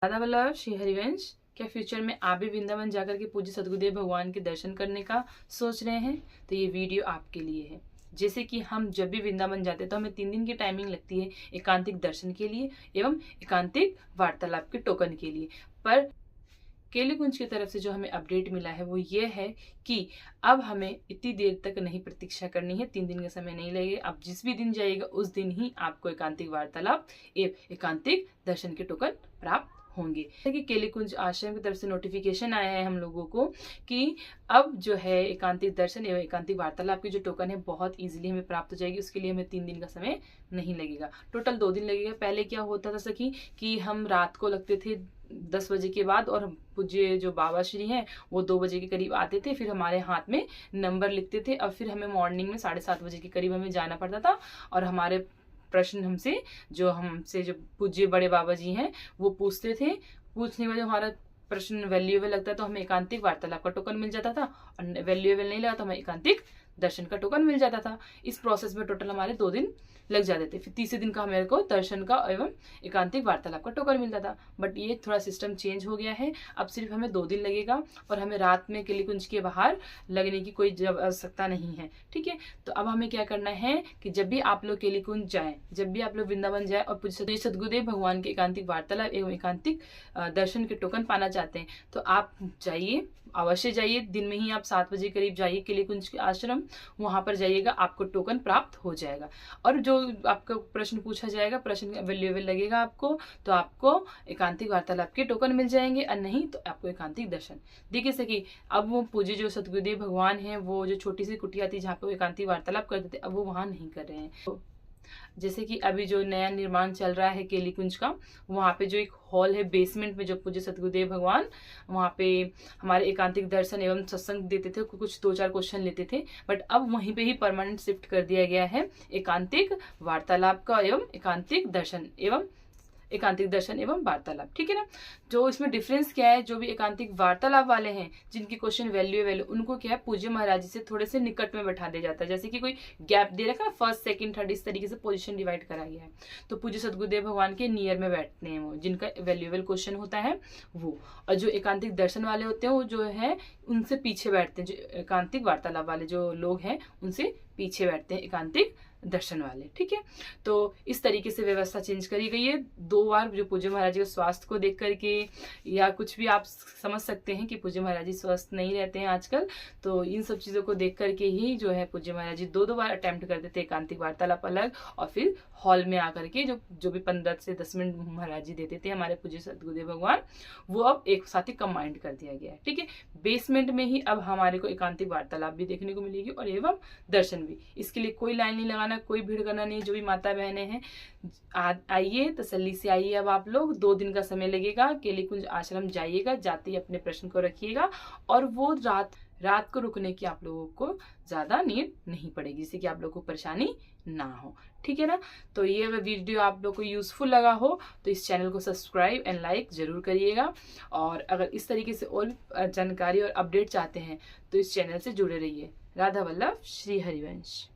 राधा वल्लभ श्री हरिवंश, क्या फ्यूचर में आप भी वृंदावन जाकर के पूज्य सद्गुरुदेव भगवान के दर्शन करने का सोच रहे हैं? तो ये वीडियो आपके लिए है। जैसे कि हम जब भी वृंदावन जाते हैं तो हमें 3 दिन की टाइमिंग लगती है एकांतिक दर्शन के लिए एवं एकांतिक वार्तालाप के टोकन के लिए। पर केली कुंज की तरफ से जो हमें अपडेट मिला है वो ये है कि अब हमें इतनी देर तक नहीं प्रतीक्षा करनी है, 3 दिन का समय नहीं लगेगा। आप जिस भी दिन जाइएगा उस दिन ही आपको एकांतिक वार्तालाप एवं एकांतिक दर्शन के टोकन प्राप्त होंगे। कि केली कुंज आश्रम की तरफ से नोटिफिकेशन आया है हम लोगों को कि अब जो है एकांतिक दर्शन एवं एकांतिक वार्तालाप की जो टोकन है बहुत इजीली हमें प्राप्त हो जाएगी। उसके लिए हमें 3 दिन का समय नहीं लगेगा, टोटल 2 दिन लगेगा। पहले क्या होता था सखी कि हम रात को लगते थे 10 बजे के बाद और पूज्य जो बाबा श्री हैं वो 2 बजे के करीब आते थे, फिर हमारे हाथ में नंबर लिखते थे और फिर हमें मॉर्निंग में 7:30 बजे के करीब हमें जाना पड़ता था और हमारे प्रश्न हमसे जो पूज्य बड़े बाबा जी हैं वो पूछते थे। पूछने में जो हमारा प्रश्न वैल्यूएबल लगता तो हमें एकांतिक वार्तालाप का टोकन मिल जाता था और वैल्यूएबल नहीं लगा तो हमें एकांतिक दर्शन का टोकन मिल जाता था। इस प्रोसेस में टोटल हमारे 2 दिन लग जाते थे। फिर तीसरे दिन का हमारे को दर्शन का एवं एकांतिक वार्तालाप का टोकन मिलता था। बट ये थोड़ा सिस्टम चेंज हो गया है, अब सिर्फ हमें 2 दिन लगेगा और हमें रात में केली कुंज के बाहर लगने की कोई आवश्यकता नहीं है। ठीक है, तो अब हमें क्या करना है कि जब भी आप लोग केली कुंज जाए, जब भी आप लोग वृंदावन जाए और पूज्य सद्गुरुदेव भगवान के एकांतिक वार्तालाप एवं एकांतिक दर्शन के टोकन पाना चाहते हैं तो आप जाइए, अवश्य जाइए। दिन में ही आप 7 बजे करीब जाइए केली कुंज के आश्रम, वहां पर जाइएगा, आपको टोकन प्राप्त हो जाएगा। और जो आपका प्रश्न पूछा जाएगा, प्रश्न अवेलेबल लगेगा आपको, तो आपको एकांतिक वार्तालाप के टोकन मिल जाएंगे और नहीं तो आपको एकांतिक दर्शन। देखिए सखी, अब वो पूज्य जो सद्गुरुदेव भगवान है वो जो छोटी सी कुटिया थी जहाँ पे वो एकांतिक वार्तालाप करते थे, अब वो वहां नहीं कर रहे हैं। तो जैसे कि अभी जो नया निर्माण चल रहा है केली कुंज का, वहाँ पे जो एक हॉल है बेसमेंट में, जो पूज्य सद्गुरुदेव भगवान वहाँ पे हमारे एकांतिक दर्शन एवं सत्संग देते थे, कुछ 2-4 क्वेश्चन लेते थे। बट अब वहीं पे ही परमानेंट शिफ्ट कर दिया गया है एकांतिक वार्तालाप का एवं एकांतिक दर्शन एवं वार्तालाप। ठीक है ना, जो इसमें डिफरेंस क्या है, जो भी एकांतिक वार्तालाप वाले हैं जिनकी क्वेश्चन वैल्यूएबल, उनको क्या है पूज्य महाराज जी से थोड़े से निकट में बैठा दिया जाता है। जैसे कि कोई गैप दे रखा है, फर्स्ट सेकंड थर्ड, इस तरीके से पोजीशन डिवाइड करा गया है। तो पूज्य सद्गुरुदेव भगवान के नियर में बैठते हैं वो, जिनका वैल्यूएबल क्वेश्चन होता है वो। और जो एकांतिक दर्शन वाले होते हैं वो जो है उनसे पीछे बैठते हैं। जो एकांतिक वार्तालाप वाले जो लोग हैं उनसे पीछे बैठते हैं एकांतिक दर्शन वाले। ठीक है, तो इस तरीके से व्यवस्था चेंज करी गई है 2 बार। जो पूज्य महाराज जी के स्वास्थ्य को देख करके या कुछ भी आप समझ सकते हैं कि पूज्य महाराज जी स्वस्थ नहीं रहते हैं आजकल, तो इन सब चीजों को देख करके ही जो है पूज्य महाराज जी 2 बार अटेम्प्ट करते थे एकांतिक वार्तालाप अलग, और फिर हॉल में आकर के जो भी 15 से 10 मिनट महाराज जी देते थे हमारे पूज्य सद्गुरुदेव भगवान, वो अब एक साथ ही कंबाइंड कर दिया गया है। ठीक है, बेसमेंट में ही अब हमारे को एकांतिक वार्तालाप भी देखने को मिलेगी और एवं दर्शन भी। इसके लिए कोई लाइन नहीं लगाना, कोई भीड़ करना नहीं। जो भी माता बहनें हैं आइए, तसल्ली से आइए। अब आप लोग 2 दिन का समय लगेगा, केली कुंज आश्रम जाइएगा, जाते ही अपने प्रश्न को रखिएगा और वो रात को रुकने की आप लोगों को ज्यादा नीड नहीं पड़ेगी, जिससे कि आप लोगों को परेशानी ना हो। ठीक है ना, तो ये अगर वीडियो आप लोग को यूजफुल लगा हो तो इस चैनल को सब्सक्राइब एंड लाइक जरूर करिएगा। और अगर इस तरीके से और जानकारी और अपडेट चाहते हैं तो इस चैनल से जुड़े रहिए। राधा वल्लभ श्री हरिवंश।